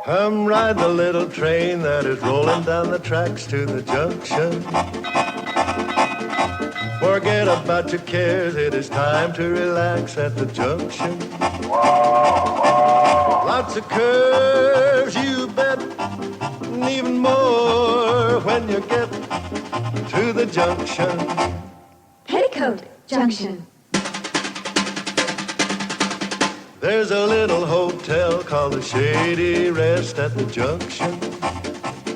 Come ride the little train that is rolling down the tracks to the junction. Forget about your cares, it is time to relax at the junction. Lots of curves, you bet, and even more when you get to the junction. Petticoat Junction. There's a little hotel called the Shady Rest at the junction.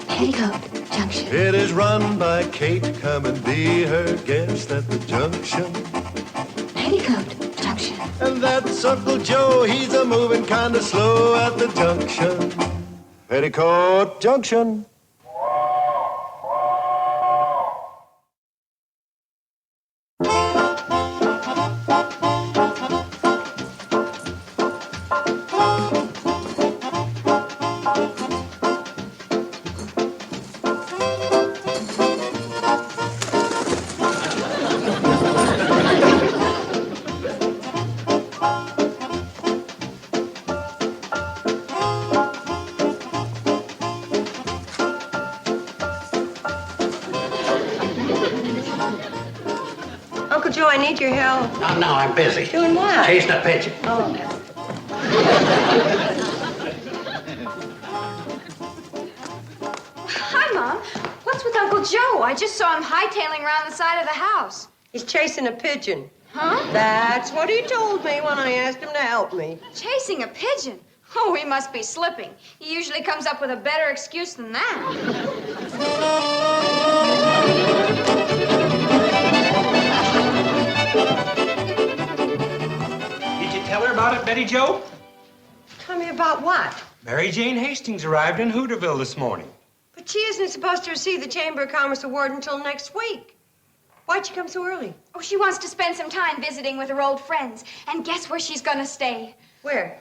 Petticoat Junction. It is run by Kate. Come and be her guest at the junction. Petticoat Junction. And that's Uncle Joe. He's a moving kind of slow at the junction. Petticoat Junction. Uncle Joe, I need your help. No, I'm busy. Doing what? Chasing a pigeon. Oh. Hi, Mom. What's with Uncle Joe? I just saw him hightailing around the side of the house. He's chasing a pigeon. Huh? That's what he told me when I asked him to help me. Chasing a pigeon? Oh, he must be slipping. He usually comes up with a better excuse than that. Did you tell her about it, Betty Jo? Tell me about what? Mary Jane Hastings arrived in Hooterville this morning. But she isn't supposed to receive the Chamber of Commerce Award until next week. Why'd she come so early? Oh, she wants to spend some time visiting with her old friends. And guess where she's gonna stay? Where?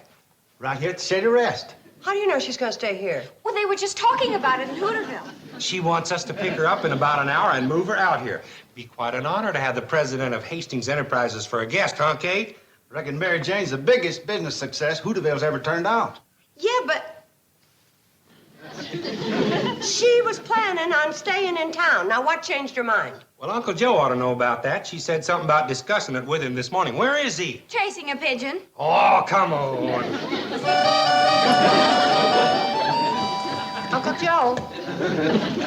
Right here at the Shady Rest. How do you know she's gonna stay here? Well, they were just talking about it in Hooterville. She wants us to pick her up in about an hour and move her out here. Be quite an honor to have the president of Hastings Enterprises for a guest, huh, Kate? Reckon Mary Jane's the biggest business success Hooterville's ever turned out. Yeah, but... she was planning on staying in town. Now, what changed her mind? Well, Uncle Joe ought to know about that. She said something about discussing it with him this morning. Where is he? Chasing a pigeon. Oh, come on. Uncle Joe,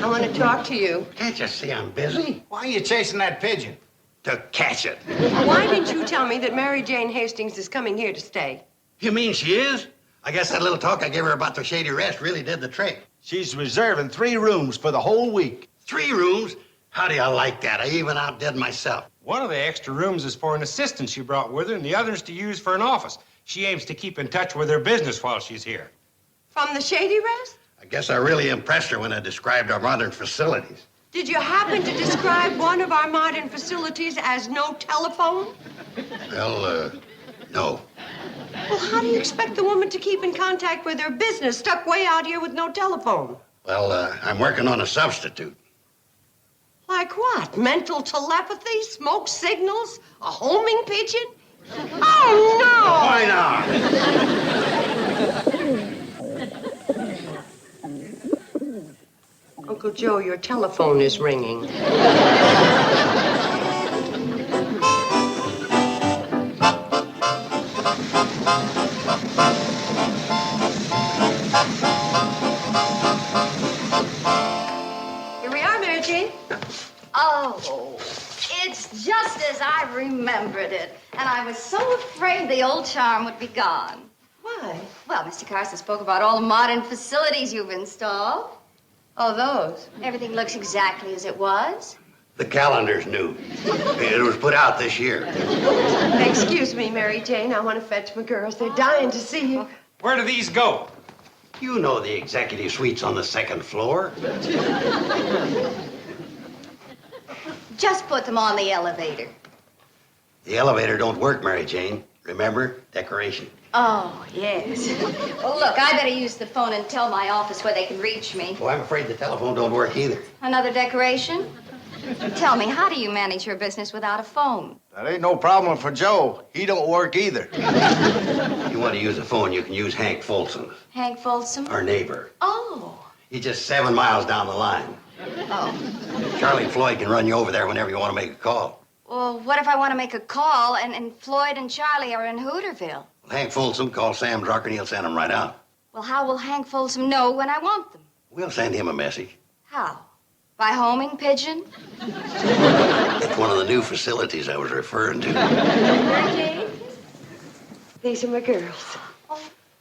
I want to talk to you. Can't you see I'm busy? Why are you chasing that pigeon? To catch it. Why didn't you tell me that Mary Jane Hastings is coming here to stay? You mean she is? I guess that little talk I gave her about the Shady Rest really did the trick. She's reserving 3 rooms for the whole week. 3 rooms? How do you like that? I even outdid myself. One of the extra rooms is for an assistant she brought with her, and the other's to use for an office. She aims to keep in touch with her business while she's here. From the Shady Rest? I guess I really impressed her when I described our modern facilities. Did you happen to describe one of our modern facilities as no telephone? Well, no. Well, how do you expect the woman to keep in contact with her business stuck way out here with no telephone? Well, I'm working on a substitute. Like what? Mental telepathy? Smoke signals? A homing pigeon? Oh, no! Why not? Uncle Joe, your telephone is ringing. Here we are, Mary Jane. Oh, it's just as I remembered it. And I was so afraid the old charm would be gone. Why? Well, Mr. Carson spoke about all the modern facilities you've installed. Oh, those. Everything looks exactly as it was. The calendar's new. It was put out this year. Excuse me, Mary Jane. I want to fetch my girls. They're dying to see you. Where do these go? You know the executive suite's on the 2nd floor. Just put them on the elevator. The elevator don't work, Mary Jane. Remember? Decoration. Oh, yes. Well, look, I better use the phone and tell my office where they can reach me. Well, I'm afraid the telephone don't work either. Another decoration? Tell me, how do you manage your business without a phone? That ain't no problem for Joe. He don't work either. If you want to use a phone, you can use Hank Folsom, Hank Folsom? our neighbor. Oh. He's just 7 miles down the line. Oh. Charley and Floyd can run you over there whenever you want to make a call. Well, what if I want to make a call and Floyd and Charley are in Hooterville? Well, Hank Folsom, call Sam Drucker and he'll send them right out. Well, how will Hank Folsom know when I want them? We'll send him a message. How? By homing pigeon? It's one of the new facilities I was referring to. Mary Jane? These are my girls.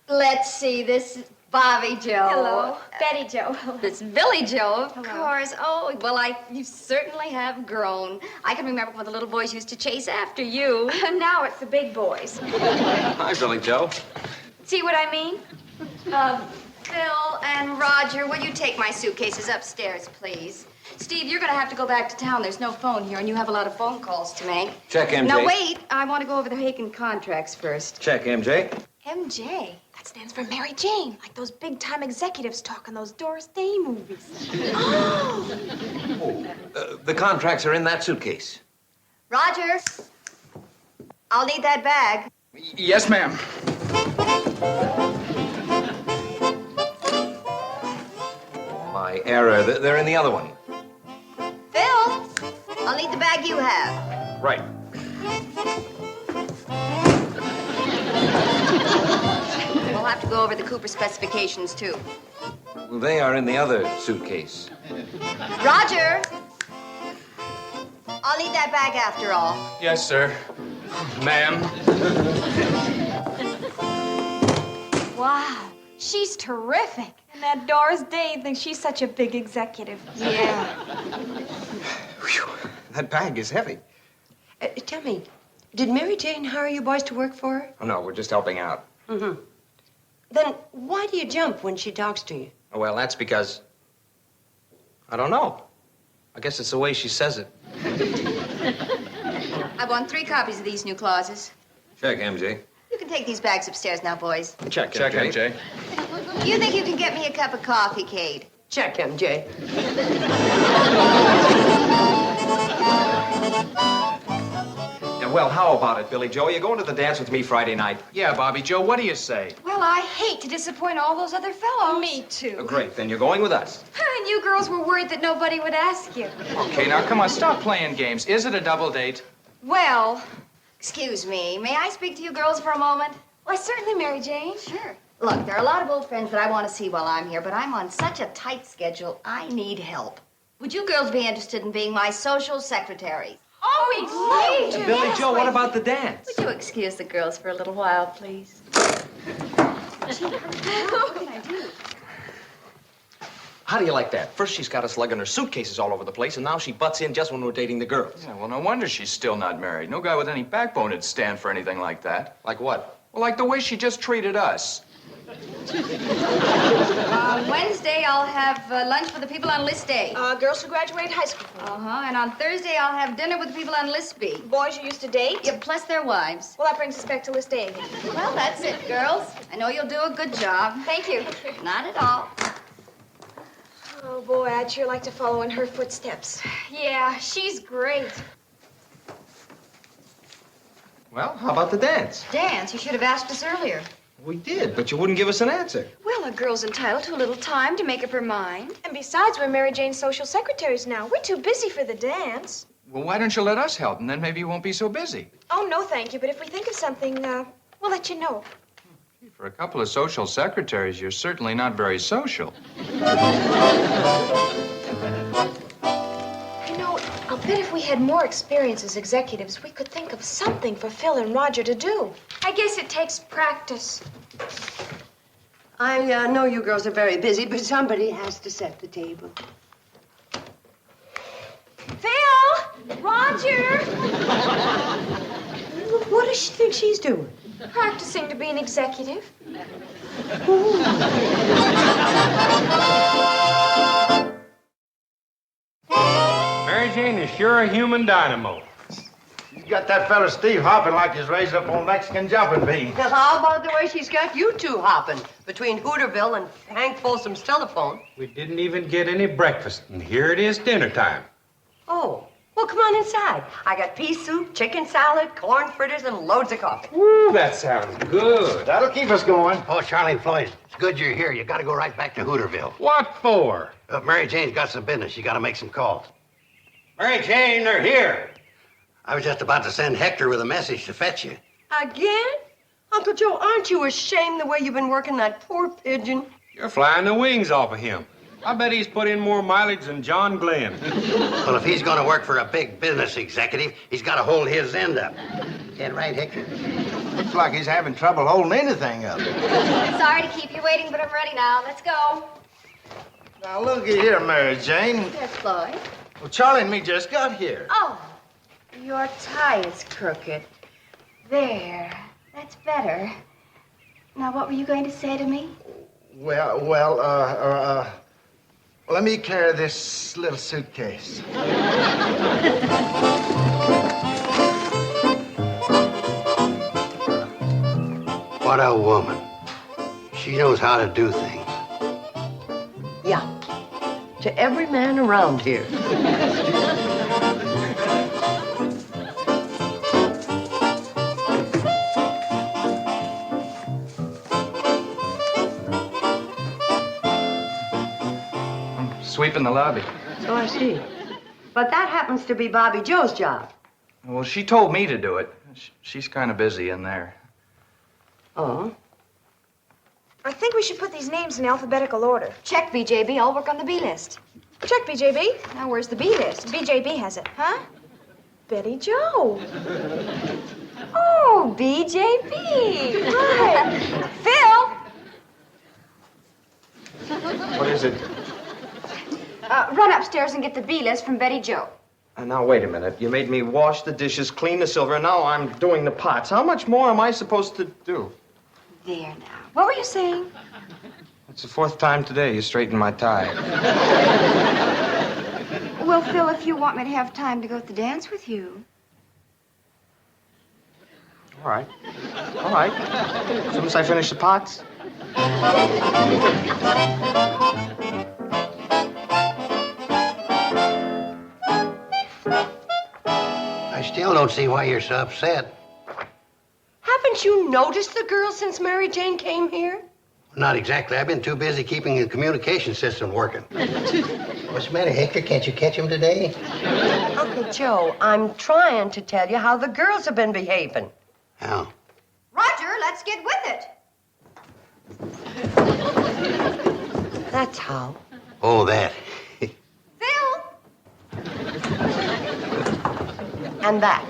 Let's see, this is Bobbie Jo. Hello. Betty Jo. This is Billie Jo, of Hello. course. Oh, well, you certainly have grown. I can remember when the little boys used to chase after you. Now it's the big boys. Hi, Billie Jo. See what I mean? Phil and Roger, will you take my suitcases upstairs, please? Steve, you're going to have to go back to town. There's no phone here, and you have a lot of phone calls to make. Check MJ. Now, wait. I want to go over the Haken contracts first. Check MJ. MJ. That stands for Mary Jane, like those big-time executives talk in those Doris Day movies. Oh! The contracts are in that suitcase. Roger, I'll need that bag. Yes, ma'am. My error. They're in the other one. Phil, I'll need the bag you have. Right. We'll have to go over the Cooper specifications, too. Well, they are in the other suitcase. Roger, I'll need that bag after all. Yes, sir. Ma'am. Wow, she's terrific. And that Doris Day thinks she's such a big executive. Yeah. Whew, that bag is heavy. Tell me, did Mary Jane hire you boys to work for her? Oh, no, we're just helping out. Mm-hmm. Then why do you jump when she talks to you? Well, that's because... I don't know. I guess it's the way she says it. I want 3 copies of these new clauses. Check, MJ. You can take these bags upstairs now, boys. Check, Check, MJ. You think you can get me a cup of coffee, Kate? Check, MJ. Yeah, well, how about it, Billie Jo? You going to the dance with me Friday night? Yeah, Bobbie Jo, what do you say? Well, I hate to disappoint all those other fellows. Me Oh, too. great, then you're going with us. And you girls were worried that nobody would ask you. Okay, now come on, stop playing games. Is it a double date? Well, Excuse me, may I speak to you girls for a moment? why, certainly, Mary Jane. Sure. Look, there are a lot of old friends that I want to see while I'm here, but I'm on such a tight schedule, I need help. Would you girls be interested in being my social secretaries? Oh, we'd love to. Billie Jo, what about the dance? Would you excuse the girls for a little while, please? How do you like that? First she's got us lugging her suitcases all over the place, and now she butts in just when we're dating the girls. Yeah, well, no wonder she's still not married. No guy with any backbone would stand for anything like that. Like what? Well, like the way she just treated us. Wednesday, I'll have lunch with the people on List A. Girls who graduated high school. Uh-huh. And on Thursday, I'll have dinner with the people on List B. Boys you used to date? Yeah, plus their wives. Well, that brings us back to List A again. Well, that's it, girls. I know you'll do a good job. Thank you. Not at all. Oh, boy, I'd sure like to follow in her footsteps. Yeah, she's great. Well, how about the dance? Dance, you should have asked us earlier. We did, but you wouldn't give us an answer. Well, a girl's entitled to a little time to make up her mind. And besides, we're Mary Jane's social secretaries now. We're too busy for the dance. Well, why don't you let us help, and then maybe you won't be so busy. Oh, no, thank you. But if we think of something, we'll let you know. For a couple of social secretaries, you're certainly not very social. You know, I'll bet if we had more experience as executives, we could think of something for Phil and Roger to do. I guess it takes practice. I know you girls are very busy, but somebody has to set the table. Phil! Roger! What does she think she's doing? Practicing to be an executive. Mary Jane is sure a human dynamo. She's got that fella Steve hopping like he's raised up on Mexican jumping beans. Well, how about the way she's got you two hopping between Hooterville and Hank Folsom's telephone? We didn't even get any breakfast, and here it is dinner time. Oh, well, come on inside. I got pea soup, chicken salad, corn fritters, and loads of coffee. Ooh, that sounds good. That'll keep us going. Oh, Charlie and Floyd, it's good you're here. You got to go right back to Hooterville. What for? Mary Jane's got some business. You got to make some calls. Mary Jane, they're here. I was just about to send Hector with a message to fetch you. Again? Uncle Joe, aren't you ashamed the way you've been working that poor pigeon? You're flying the wings off of him. I bet he's put in more mileage than John Glenn. Well, if he's going to work for a big business executive, he's got to hold his end up. That right, Hector? Looks like he's having trouble holding anything up. Sorry to keep you waiting, but I'm ready now. Let's go. Now, looky here, Mary Jane. There's Floyd. Well, Charlie and me just got here. Oh, your tie is crooked. There. That's better. Now, what were you going to say to me? Let me carry this little suitcase. What a woman. She knows how to do things. Yeah. To every man around here. Sweeping the lobby. So I see. But that happens to be Bobbie Jo's job. Well, she told me to do it. She's kind of busy in there. Oh? I think we should put these names in alphabetical order. Check, BJB. I'll work on the B list. Check, BJB. Now, where's the B list? BJB has it. Huh? Betty Jo. Oh, BJB. Right. Phil! What is it? Run upstairs and get the B list from Betty Jo. Now, wait a minute. You made me wash the dishes, clean the silver, and now I'm doing the pots. How much more am I supposed to do? There now. What were you saying? It's the fourth time today you straightened my tie. Well, Phil, if you want me to have time to go to the dance with you. All right. All right. As soon as I finish the pots. I still don't see why you're so upset. Haven't you noticed the girl since Mary Jane came here? Not exactly. I've been too busy keeping the communication system working. What's the matter, Hector? Can't you catch him today? Uncle Joe, I'm trying to tell you how the girls have been behaving. How? Roger, let's get with it. That's how. Oh, that. Phil! And that.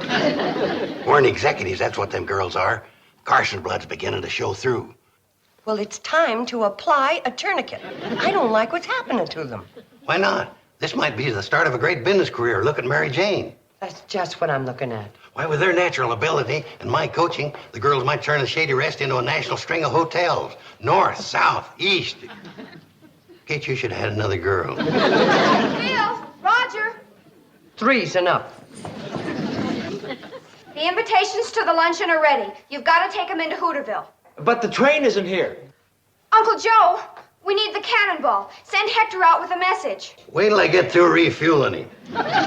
We're executives, that's what them girls are. Carson blood's beginning to show through. Well, it's time to apply a tourniquet. I don't like what's happening to them. Why not? This might be the start of a great business career. Look at Mary Jane. That's just what I'm looking at. Why, with their natural ability and my coaching, the girls might turn the Shady Rest into a national string of hotels. North, south, east. Kate, you should have had another girl. Phil! Roger! 3's enough. The invitations to the luncheon are ready. You've got to take them into Hooterville. But the train isn't here. Uncle Joe, we need the cannonball. Send Hector out with a message. Wait till I get through refueling him.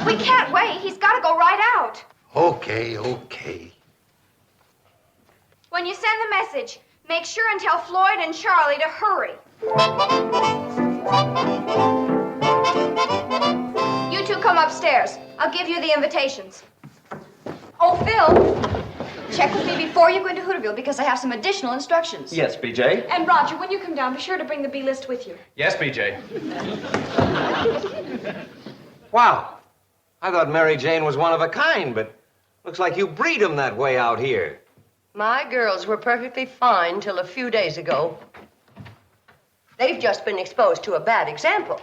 We can't wait. He's got to go right out. Okay. When you send the message, make sure and tell Floyd and Charley to hurry. You two come upstairs. I'll give you the invitations. Oh, Phil, check with me before you go into Hooterville because I have some additional instructions. Yes, BJ. And Roger, when you come down, be sure to bring the B list with you. Yes, BJ. Wow. I thought Mary Jane was one of a kind, but looks like you breed them that way out here. My girls were perfectly fine till a few days ago. They've just been exposed to a bad example.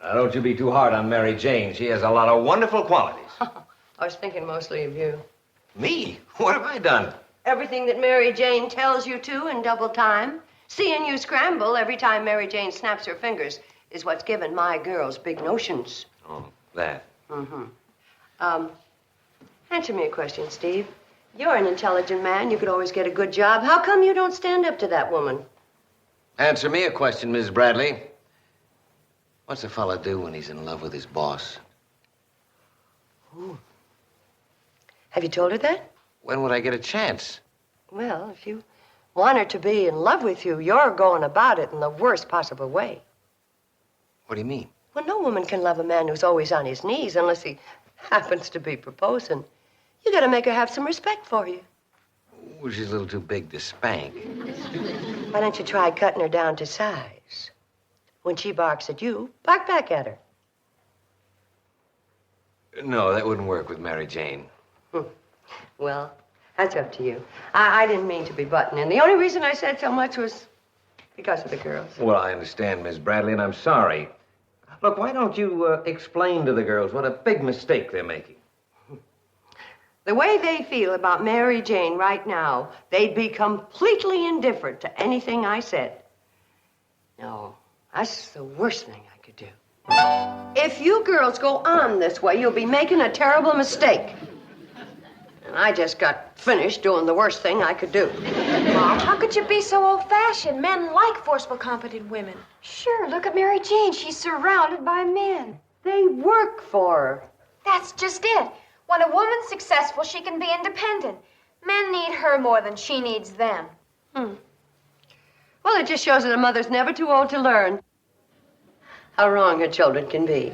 Now, don't you be too hard on Mary Jane. She has a lot of wonderful qualities. I was thinking mostly of you. Me? What have I done? Everything that Mary Jane tells you to in double time. Seeing you scramble every time Mary Jane snaps her fingers is what's given my girls big notions. Oh, that. Mm-hmm. Answer me a question, Steve. You're an intelligent man. You could always get a good job. How come you don't stand up to that woman? Answer me a question, Miss Bradley. What's a fella do when he's in love with his boss? Ooh. Have you told her that? When would I get a chance? Well, if you want her to be in love with you, you're going about it in the worst possible way. What do you mean? Well, no woman can love a man who's always on his knees unless he happens to be proposing. You gotta make her have some respect for you. Ooh, she's a little too big to spank. Why don't you try cutting her down to size? When she barks at you, bark back at her. No, that wouldn't work with Mary Jane. Well, that's up to you. I didn't mean to be butting in. The only reason I said so much was because of the girls. Well, I understand, Miss Bradley, and I'm sorry. Look, why don't you explain to the girls what a big mistake they're making? The way they feel about Mary Jane right now, they'd be completely indifferent to anything I said. No, that's the worst thing I could do. If you girls go on this way, you'll be making a terrible mistake. And I just got finished doing the worst thing I could do. Mom, how could you be so old-fashioned? Men like forceful, competent women. Sure, look at Mary Jane. She's surrounded by men. They work for her. That's just it. When a woman's successful, she can be independent. Men need her more than she needs them. Well, it just shows that a mother's never too old to learn how wrong her children can be.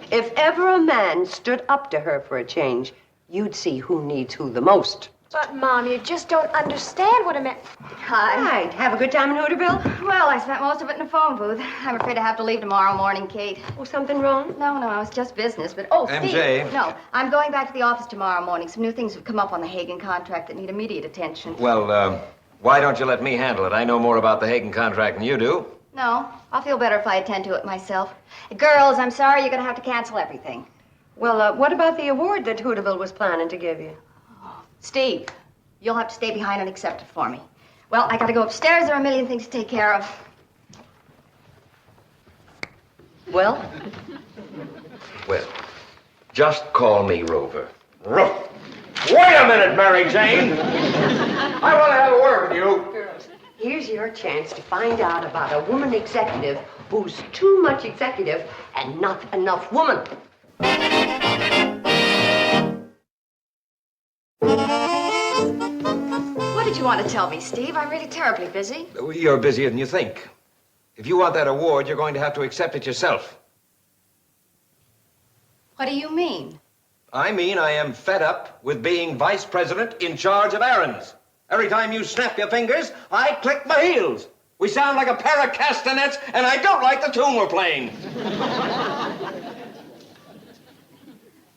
If ever a man stood up to her for a change, you'd see who needs who the most. But, Mom, you just don't understand what a man... Hi. Right. Have a good time in Hooterville? Well, I spent most of it in a phone booth. I'm afraid I have to leave tomorrow morning, Kate. Oh, something wrong? No, it was just business, but... Oh, MJ. Steve. No, I'm going back to the office tomorrow morning. Some new things have come up on the Hagen contract that need immediate attention. Well, why don't you let me handle it? I know more about the Hagen contract than you do. No, I'll feel better if I attend to it myself. Girls, I'm sorry you're going to have to cancel everything. Well, what about the award that Hooterville was planning to give you? Steve, you'll have to stay behind and accept it for me. Well, I got to go upstairs. There are a million things to take care of. Well? Well, just call me Rover. Rufe! Wait a minute, Mary Jane! I want to have a word with you. Girls, here's your chance to find out about a woman executive who's too much executive and not enough woman. What did you want to tell me, Steve? I'm really terribly busy. You're busier than you think. If you want that award, you're going to have to accept it yourself. What do you mean? I mean, I am fed up with being vice president in charge of errands. Every time you snap your fingers, I click my heels. We sound like a pair of castanets, and I don't like the tune we're playing.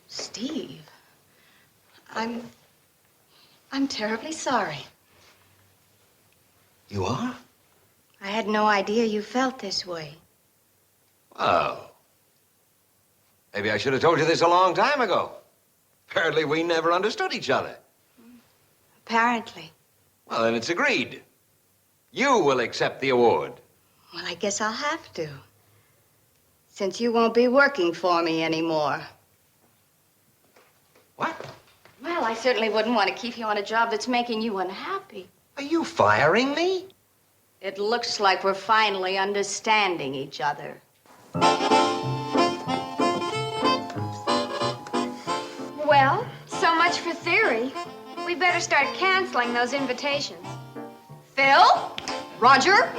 Steve, I'm terribly sorry. You are? I had no idea you felt this way. Well, maybe I should have told you this a long time ago. Apparently, we never understood each other. Apparently. Well, then it's agreed. You will accept the award. Well, I guess I'll have to. Since you won't be working for me anymore. What? Well, I certainly wouldn't want to keep you on a job that's making you unhappy. Are you firing me? It looks like we're finally understanding each other. Well, so much for theory. We better start canceling those invitations. Phil? Roger?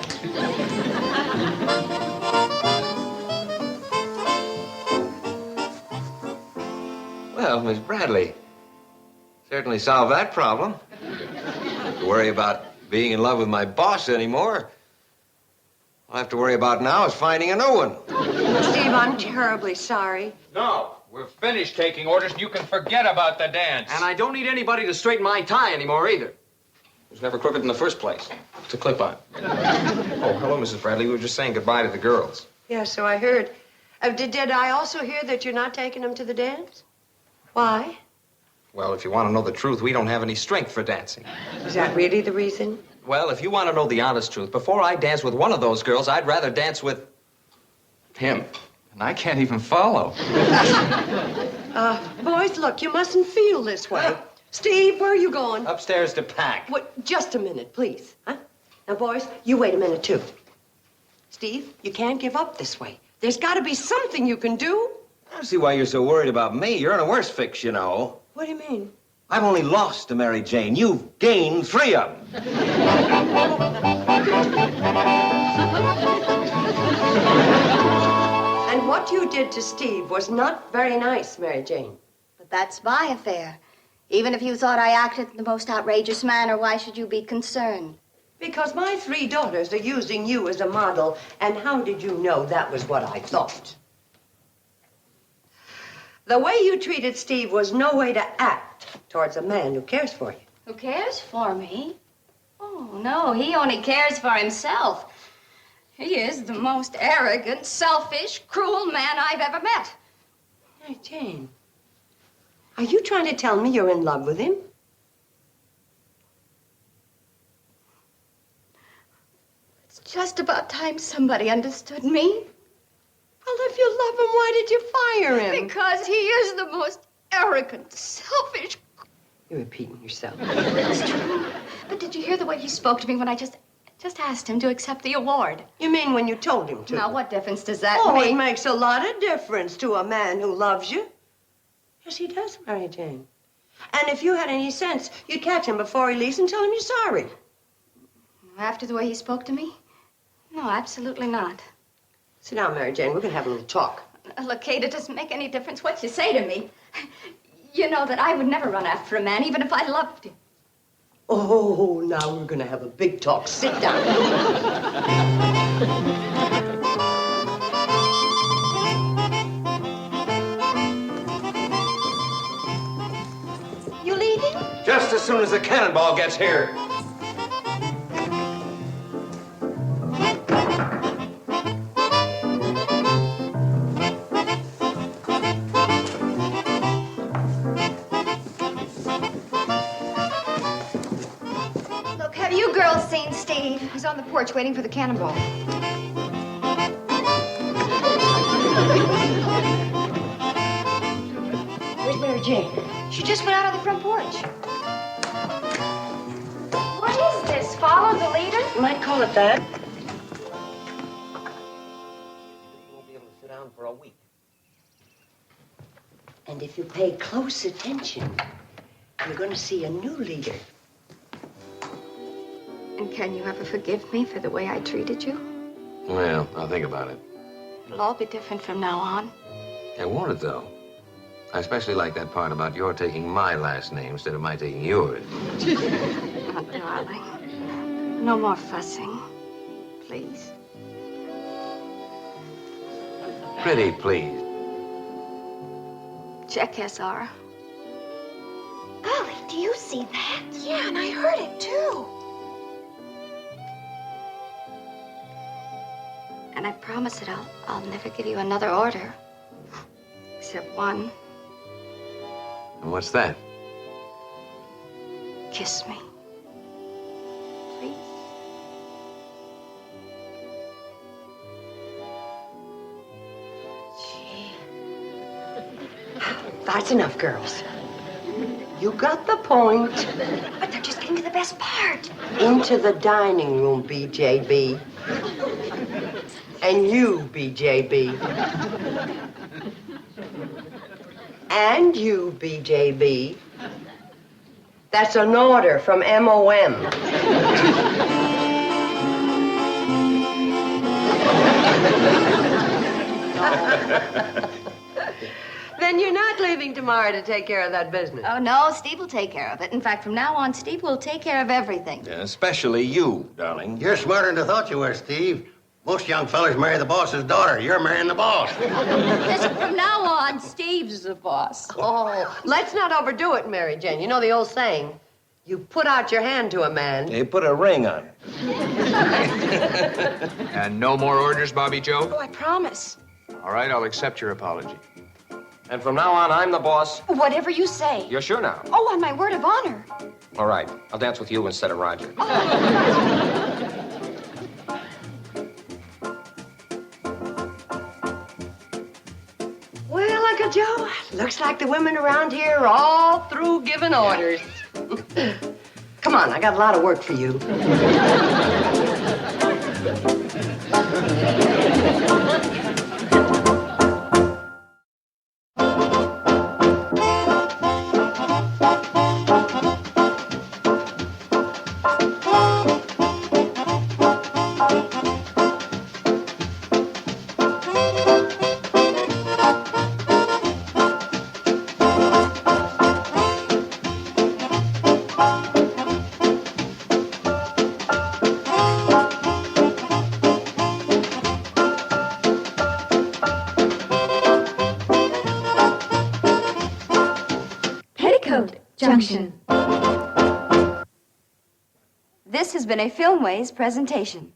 Well, Miss Bradley, certainly solved that problem. Don't have to worry about being in love with my boss anymore. All I have to worry about now is finding a new one. Steve, I'm terribly sorry. No, we're finished taking orders, and you can forget about the dance. And I don't need anybody to straighten my tie anymore, either. It was never crooked in the first place. It's a clip-on. Oh, hello, Mrs. Bradley. We were just saying goodbye to the girls. Yeah, so I heard. Did I also hear that you're not taking them to the dance? Why? Well, if you want to know the truth, we don't have any strength for dancing. Is that really the reason? Well, if you want to know the honest truth, before I dance with one of those girls, I'd rather dance with him. And I can't even follow. Boys, look, you mustn't feel this way. Steve, where are you going? Upstairs to pack. What? Just a minute, please. Huh? Now, boys, you wait a minute, too. Steve, you can't give up this way. There's got to be something you can do. I don't see why you're so worried about me. You're in a worse fix, you know. What do you mean? I've only lost to Mary Jane. You've gained 3 of them. And what you did to Steve was not very nice, Mary Jane. But that's my affair. Even if you thought I acted in the most outrageous manner, why should you be concerned? Because my 3 daughters are using you as a model, and how did you know that was what I thought? The way you treated Steve was no way to act towards a man who cares for you. Who cares for me? Oh, no, he only cares for himself. He is the most arrogant, selfish, cruel man I've ever met. Hey, Jane, are you trying to tell me you're in love with him? It's just about time somebody understood me. Well, if you love him, why did you fire him? Because he is the most arrogant, selfish... You're repeating yourself. It's true. But did you hear the way he spoke to me when I just asked him to accept the award? You mean when you told him to? Now, what difference does that Oh, make? it makes a lot of difference to a man who loves you. Yes, he does, Mary Jane. And if you had any sense, you'd catch him before he leaves and tell him you're sorry. After the way he spoke to me? No, absolutely not. Sit down, Mary Jane. We're going to have a little talk. Look, Kate, it doesn't make any difference what you say to me. You know that I would never run after a man, even if I loved him. Oh, now we're going to have a big talk. Sit down. You leaving? Just as soon as the cannonball gets here. Look, have you girls seen Steve? He's on the porch waiting for the cannonball. Where's Mary Jane? She just went out on the front porch. What is this? Follow the leader? You might call it that. You won't be able to sit down for a week. And if you pay close attention, you're going to see a new leader. And can you ever forgive me for the way I treated you? Well, I'll think about it. It'll all be different from now on. Yeah, won't it, though? I especially like that part about your taking my last name instead of my taking yours. Oh, darling. No more fussing. Please. Pretty please. Check SR. Golly, do you see that? Yeah, and I heard it, too. And I promise that I'll never give you another order. Except one. And what's that? Kiss me. Please. That's enough, girls. You got the point. But they're just getting to the best part. Into the dining room, BJB. And you, BJB. And you, BJB. That's an order from MOM. Then you're not leaving tomorrow to take care of that business. Oh, no, Steve will take care of it. In fact, from now on, Steve will take care of everything. Yeah, especially you, darling. You're smarter than I thought you were, Steve. Most young fellas marry the boss's daughter. You're marrying the boss. Listen, from now on, Steve's the boss. Oh, let's not overdo it, Mary Jane. You know the old saying, you put out your hand to a man. They put a ring on it. And no more orders, Bobbie Jo? Oh, I promise. All right, I'll accept your apology. And from now on, I'm the boss. Whatever you say. You're sure now? Oh, on my word of honor. All right. I'll dance with you instead of Roger. Well, Uncle Joe, looks like the women around here are all through giving orders. Come on, I got a lot of work for you. Junction. This has been a Filmways presentation.